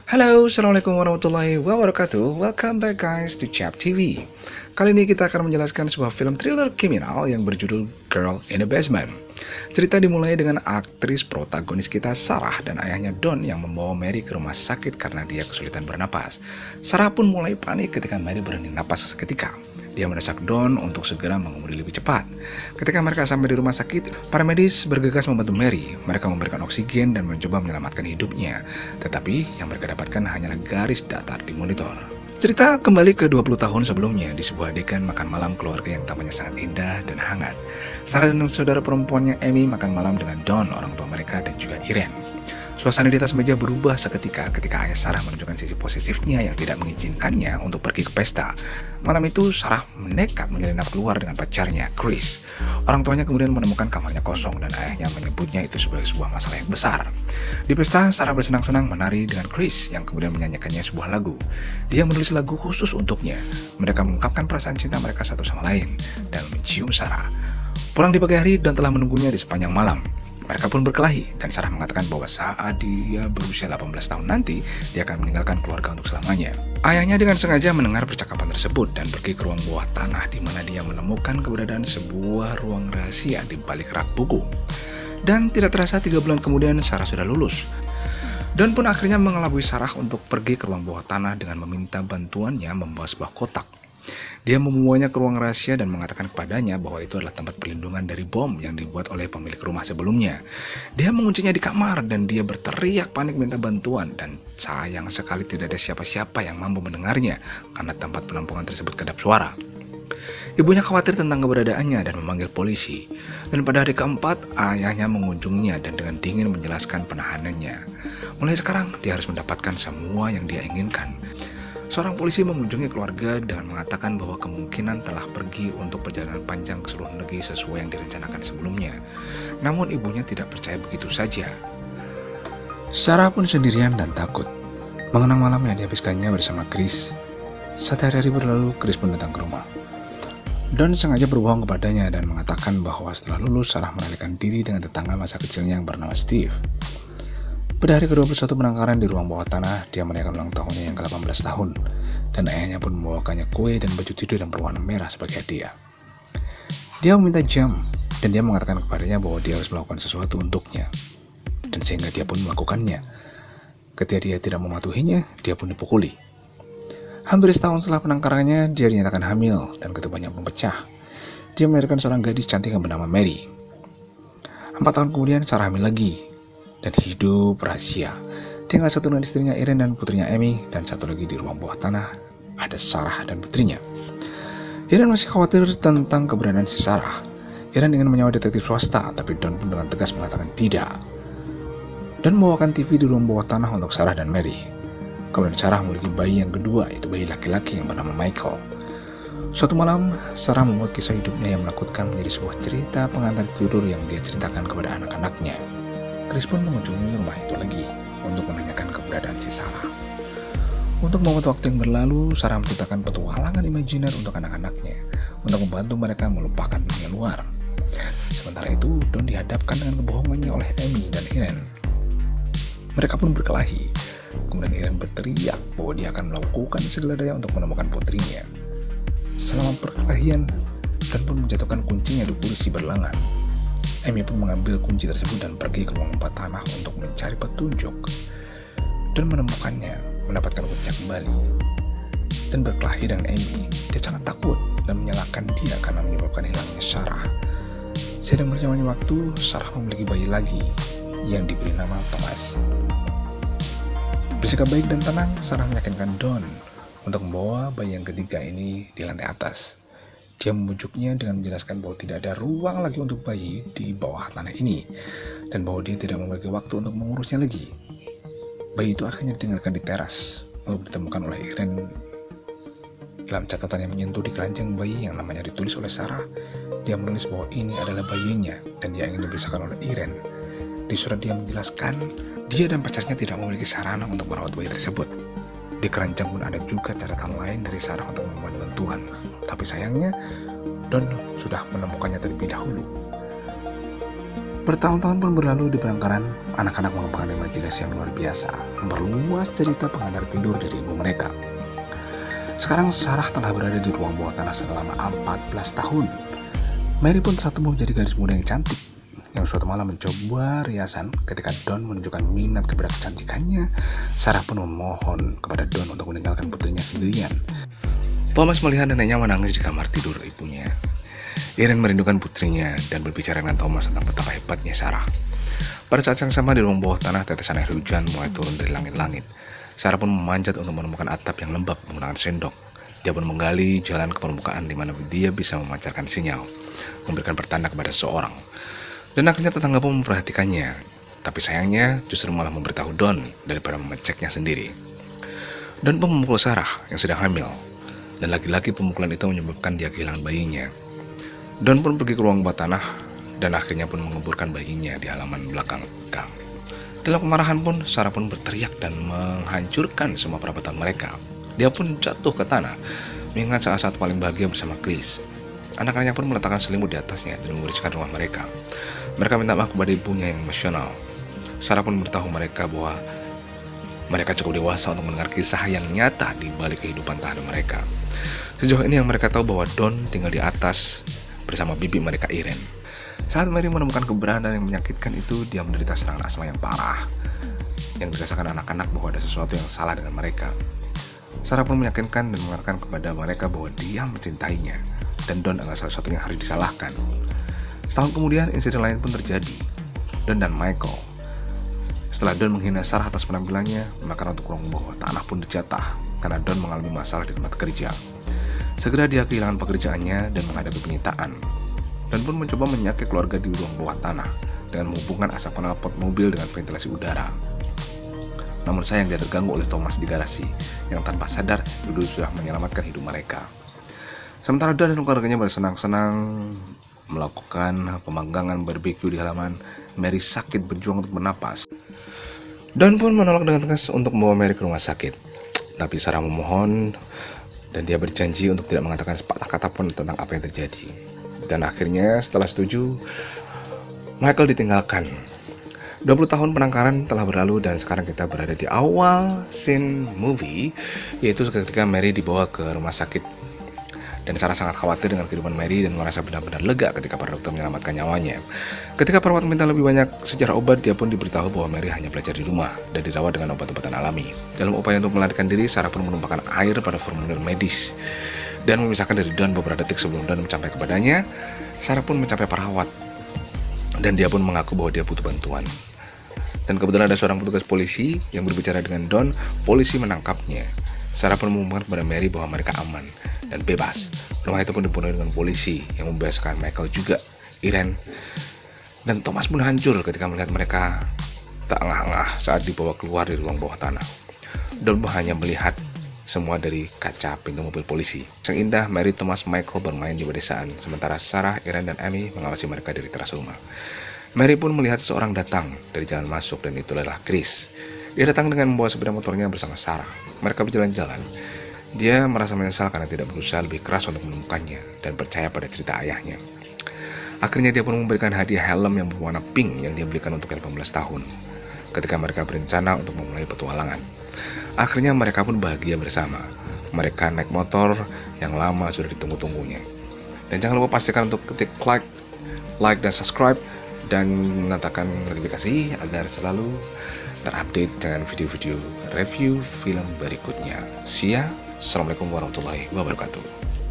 Halo, Assalamualaikum warahmatullahi wabarakatuh. Welcome back guys to Chap TV. Kali ini kita akan menjelaskan sebuah film thriller kriminal yang berjudul Girl in the Basement. Cerita dimulai dengan aktris protagonis kita Sarah dan ayahnya Don yang membawa Mary ke rumah sakit karena dia kesulitan bernapas. Sarah pun mulai panik ketika Mary berhenti napas seketika. Dia mendesak Don untuk segera mengemudi lebih cepat. Ketika mereka sampai di rumah sakit, para medis bergegas membantu Mary. Mereka memberikan oksigen dan mencoba menyelamatkan hidupnya. Tetapi yang mereka dapatkan hanyalah garis datar di monitor. Cerita kembali ke 20 tahun sebelumnya di sebuah adegan makan malam keluarga yang tampaknya sangat indah dan hangat. Sarah dan saudara perempuannya Amy makan malam dengan Don, orang tua mereka, dan juga Irene. Suasana di atas meja berubah seketika ketika ayah Sarah menunjukkan sisi posesifnya yang tidak mengizinkannya untuk pergi ke pesta. Malam itu Sarah nekat menyelinap keluar dengan pacarnya, Chris. Orang tuanya kemudian menemukan kamarnya kosong dan ayahnya menyebutnya itu sebagai sebuah masalah yang besar. Di pesta, Sarah bersenang-senang menari dengan Chris yang kemudian menyanyikannya sebuah lagu. Dia menulis lagu khusus untuknya. Mereka mengungkapkan perasaan cinta mereka satu sama lain dan mencium Sarah. Pulang di pagi hari, Don telah menunggunya di sepanjang malam. Mereka pun berkelahi dan Sarah mengatakan bahwa saat dia berusia 18 tahun nanti, dia akan meninggalkan keluarga untuk selamanya. Ayahnya dengan sengaja mendengar percakapan tersebut dan pergi ke ruang bawah tanah di mana dia menemukan keberadaan sebuah ruang rahasia di balik rak buku. Dan tidak terasa 3 bulan kemudian Sarah sudah lulus. Don pun akhirnya mengelabui Sarah untuk pergi ke ruang bawah tanah dengan meminta bantuannya membawa sebuah kotak. Dia membawanya ke ruang rahasia dan mengatakan kepadanya bahwa itu adalah tempat perlindungan dari bom yang dibuat oleh pemilik rumah sebelumnya. Dia menguncinya di kamar dan dia berteriak panik minta bantuan dan sayang sekali tidak ada siapa-siapa yang mampu mendengarnya karena tempat penampungan tersebut kedap suara. Ibunya khawatir tentang keberadaannya dan memanggil polisi. Dan pada hari keempat, ayahnya mengunjunginya dan dengan dingin menjelaskan penahanannya. Mulai sekarang, dia harus mendapatkan semua yang dia inginkan. Seorang polisi mengunjungi keluarga dengan mengatakan bahwa kemungkinan telah pergi untuk perjalanan panjang ke seluruh negeri sesuai yang direncanakan sebelumnya. Namun ibunya tidak percaya begitu saja. Sarah pun sendirian dan takut. Mengenang malam yang dihabiskannya bersama Chris. Satu hari berlalu, Chris pun datang ke rumah. Don sengaja berbohong kepadanya dan mengatakan bahwa setelah lulus, Sarah melarikan diri dengan tetangga masa kecilnya yang bernama Steve. Pada hari ke-21 penangkaran di ruang bawah tanah, dia merayakan ulang tahunnya yang ke-18 tahun, dan ayahnya pun membawakannya kue dan baju tidur yang berwarna merah sebagai hadiah. Dia meminta jam, dan dia mengatakan kepadanya bahwa dia harus melakukan sesuatu untuknya, dan sehingga dia pun melakukannya. Ketika dia tidak mematuhinya, dia pun dipukuli. Hampir setahun setelah penangkarannya, dia dinyatakan hamil, dan ketubannya pun pecah. Dia melahirkan seorang gadis cantik yang bernama Mary. 4 tahun kemudian, Sarah hamil lagi, dan hidup rahasia. Tinggal satu dengan istrinya Irene dan putrinya Amy, dan satu lagi di ruang bawah tanah ada Sarah dan putrinya. Irene masih khawatir tentang keberadaan si Sarah. Irene ingin menyewa detektif swasta, tapi Don pun dengan tegas mengatakan tidak. Dan membawakan TV di ruang bawah tanah untuk Sarah dan Mary. Kemudian Sarah memiliki bayi yang kedua, yaitu bayi laki-laki yang bernama Michael. Suatu malam, Sarah membuat kisah hidupnya yang menakutkan menjadi sebuah cerita pengantar tidur yang dia ceritakan kepada anak-anaknya. Chris pun mengunjungi rumah itu lagi untuk menanyakan keberadaan si Sarah. Untuk membuat waktu yang berlalu, Sarah menceritakan petualangan imajiner untuk anak-anaknya untuk membantu mereka melupakan dunia luar. Sementara itu, Don dihadapkan dengan kebohongannya oleh Amy dan Irene. Mereka pun berkelahi. Kemudian Irene berteriak bahwa dia akan melakukan segala daya untuk menemukan putrinya. Selama perkelahian, Don pun menjatuhkan kuncinya di kursi berlengan. Amy pun mengambil kunci tersebut dan pergi ke ruang bawah tanah untuk mencari petunjuk. Dan menemukannya, mendapatkan kuncinya kembali. Dan berkelahi dengan Amy, dia sangat takut dan menyalahkan dia karena menyebabkan hilangnya Sarah. Seiring berjalannya waktu, Sarah memiliki bayi lagi yang diberi nama Thomas. Bersikap baik dan tenang, Sarah meyakinkan Don untuk membawa bayi yang ketiga ini di lantai atas. Dia membujuknya dengan menjelaskan bahwa tidak ada ruang lagi untuk bayi di bawah tanah ini, dan bahwa dia tidak memiliki waktu untuk mengurusnya lagi. Bayi itu akhirnya ditinggalkan di teras, lalu ditemukan oleh Irene. Dalam catatan yang menyentuh di keranjang bayi yang namanya ditulis oleh Sarah, dia menulis bahwa ini adalah bayinya dan dia ingin dibesarkan oleh Irene. Di surat dia menjelaskan, dia dan pacarnya tidak memiliki sarana untuk merawat bayi tersebut. Di keranjang pun ada juga catatan lain dari Sarah untuk membuat bantuan. Tapi sayangnya, Don sudah menemukannya terlebih dahulu. Bertahun-tahun pun berlalu di penangkaran, anak-anak mengembangkan imajinasi yang luar biasa, memperluas cerita pengantar tidur dari ibu mereka. Sekarang Sarah telah berada di ruang bawah tanah selama 14 tahun. Mary pun telah tumbuh menjadi gadis muda yang cantik, yang suatu malam mencoba riasan. Ketika Don menunjukkan minat kepada kecantikannya, Sarah pun memohon kepada Don untuk meninggalkan putrinya sendirian. Thomas melihat neneknya menangis di kamar tidur ibunya. Irene merindukan putrinya dan berbicara dengan Thomas tentang betapa hebatnya Sarah. Pada saat yang sama di ruang bawah tanah, tetesan air hujan mulai turun dari langit-langit. Sarah pun memanjat untuk menemukan atap yang lembab menggunakan sendok. Dia pun menggali jalan ke permukaan di mana dia bisa memancarkan sinyal, memberikan pertanda kepada seseorang. Dan akhirnya tetangga pun memperhatikannya. Tapi sayangnya justru malah memberitahu Don daripada mengeceknya sendiri. Don pun memukul Sarah yang sedang hamil. Dan lagi-lagi pemukulan itu menyebabkan dia kehilangan bayinya. Don pun pergi ke ruang bawah tanah dan akhirnya pun menguburkan bayinya di halaman belakang gang. Dalam kemarahan pun, Sarah pun berteriak dan menghancurkan semua perabotan mereka. Dia pun jatuh ke tanah, mengingat saat paling bahagia bersama Chris. Anak-anaknya pun meletakkan selimut di atasnya dan membersihkan rumah mereka. Mereka minta maaf kepada ibunya yang emosional. Sarah pun beritahu mereka bahwa mereka cukup dewasa untuk mendengar kisah yang nyata di balik kehidupan tahanan mereka. Sejauh ini yang mereka tahu bahwa Don tinggal di atas bersama bibi mereka Irene. Saat Mary menemukan keberadaan yang menyakitkan itu, dia menderita serangan asma yang parah, yang dirasakan anak-anak bahwa ada sesuatu yang salah dengan mereka. Sarah pun meyakinkan dan mengatakan kepada mereka bahwa dia mencintainya, dan Don adalah salah satu yang harus disalahkan. Setahun kemudian, insiden lain pun terjadi. Don dan Michael. Setelah Don menghina Sarah atas penampilannya, maka untuk ruang bawah tanah pun dijatah, karena Don mengalami masalah di tempat kerja. Segera dia kehilangan pekerjaannya dan menghadapi penyitaan. Dan pun mencoba menyakiti keluarga di ruang bawah tanah dengan menghubungkan asap knalpot mobil dengan ventilasi udara. Namun sayang dia terganggu oleh Thomas di garasi yang tanpa sadar dulu sudah menyelamatkan hidup mereka. Sementara Don dan keluarganya bersenang-senang melakukan pemanggangan barbeque di halaman, Mary sakit berjuang untuk bernapas. Don pun menolak dengan tegas untuk membawa Mary ke rumah sakit. Tapi Sarah memohon dan dia berjanji untuk tidak mengatakan sepatah kata pun tentang apa yang terjadi. Dan akhirnya setelah setuju, Michael ditinggalkan. 20 tahun penangkaran telah berlalu dan sekarang kita berada di awal scene movie, yaitu ketika Mary dibawa ke rumah sakit. Dan Sarah sangat khawatir dengan kehidupan Mary dan merasa benar-benar lega ketika para dokter menyelamatkan nyawanya. Ketika perawat meminta lebih banyak sejarah obat, dia pun diberitahu bahwa Mary hanya belajar di rumah dan dirawat dengan obat-obatan alami. Dalam upaya untuk melarikan diri, Sarah pun menumpahkan air pada formulir medis dan memisahkan dari Don beberapa detik sebelum Don mencapai kepadanya. Sarah pun mencapai perawat dan dia pun mengaku bahwa dia butuh bantuan. Dan kebetulan ada seorang petugas polisi yang berbicara dengan Don. Polisi menangkapnya. Sarah pun mengumumkan kepada Mary bahwa mereka aman dan bebas. Rumah itu pun dipenuhi dengan polisi yang membebaskan Michael juga, Irene, dan Thomas pun hancur ketika melihat mereka tak ngah-ngah saat dibawa keluar dari ruang bawah tanah. Don hanya melihat semua dari kaca pintu mobil polisi. Yang indah, Mary, Thomas, Michael bermain di pedesaan, sementara Sarah, Irene, dan Amy mengawasi mereka dari teras rumah. Mary pun melihat seseorang datang dari jalan masuk dan itu adalah Chris. Dia datang dengan membawa sepeda motornya bersama Sarah. Mereka berjalan-jalan. Dia merasa menyesal karena tidak berusaha lebih keras untuk menemukannya dan percaya pada cerita ayahnya. Akhirnya dia pun memberikan hadiah helm yang berwarna pink yang dia belikan untuk 18 tahun. Ketika mereka berencana untuk memulai petualangan. Akhirnya mereka pun bahagia bersama. Mereka naik motor yang lama sudah ditunggu-tunggunya. Dan jangan lupa pastikan untuk ketik like dan subscribe dan nyalakan notifikasi agar selalu terupdate dengan video-video review film berikutnya. See ya. Assalamualaikum warahmatullahi wabarakatuh.